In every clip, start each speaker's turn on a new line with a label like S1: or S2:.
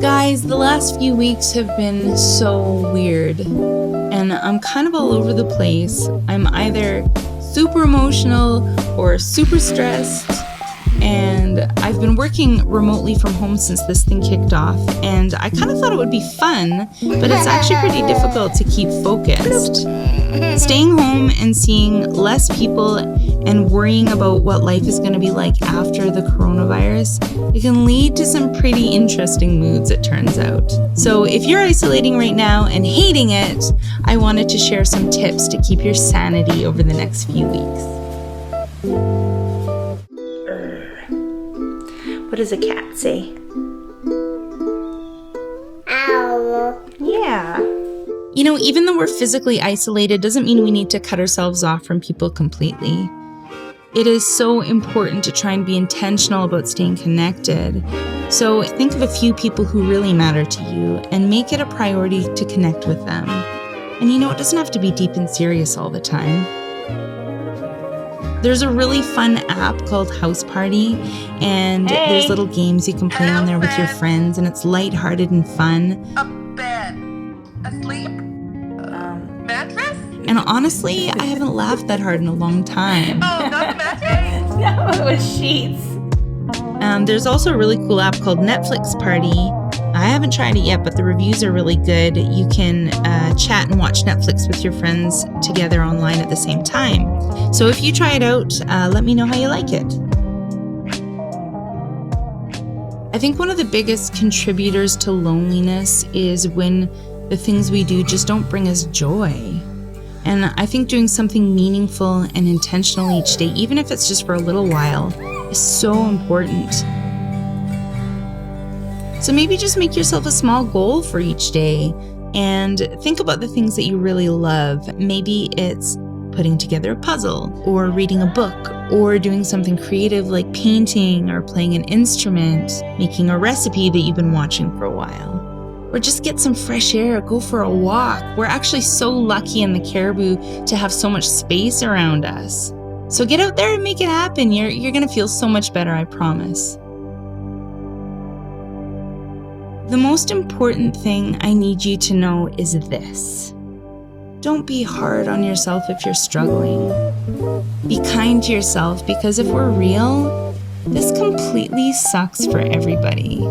S1: Guys, the last few weeks have been so weird, and I'm kind of all over the place. I'm either super emotional or super stressed, and I've been working remotely from home since this thing kicked off, and I kind of thought it would be fun, but it's actually pretty difficult to keep focused. Staying home and seeing less people and worrying about what life is going to be like after the coronavirus, it can lead to some pretty interesting moods, it turns out. So if you're isolating right now and hating it, I wanted to share some tips to keep your sanity over the next few weeks.
S2: What does a cat say?
S3: Ow.
S2: Yeah.
S1: You know, even though we're physically isolated doesn't mean we need to cut ourselves off from people completely. It is so important to try and be intentional about staying connected. So think of a few people who really matter to you and make it a priority to connect with them. And you know, it doesn't have to be deep and serious all the time. There's a really fun app called House Party, and there's little games you can play on there with your friends, and it's lighthearted and fun.
S4: A bed. Asleep. Mattress?
S1: And honestly, I haven't laughed that hard in a long time.
S4: Oh, not the mattress?
S2: No, it was sheets.
S1: There's also a really cool app called Netflix Party. I haven't tried it yet, but the reviews are really good. You can chat and watch Netflix with your friends together online at the same time. So if you try it out, let me know how you like it. I think one of the biggest contributors to loneliness is when the things we do just don't bring us joy. And I think doing something meaningful and intentional each day, even if it's just for a little while, is so important. So maybe just make yourself a small goal for each day and think about the things that you really love. Maybe it's putting together a puzzle or reading a book or doing something creative like painting or playing an instrument, making a recipe that you've been watching for a while. Or just get some fresh air, go for a walk. We're actually so lucky in the Caribou to have so much space around us. So get out there and make it happen. You're gonna feel so much better, I promise. The most important thing I need you to know is this. Don't be hard on yourself if you're struggling. Be kind to yourself, because if we're real, this completely sucks for everybody.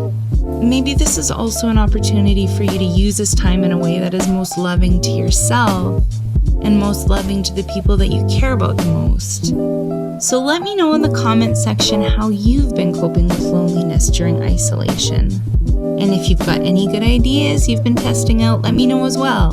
S1: Maybe this is also an opportunity for you to use this time in a way that is most loving to yourself and most loving to the people that you care about the most. So let me know in the comment section how you've been coping with loneliness during isolation. And if you've got any good ideas you've been testing out, let me know as well.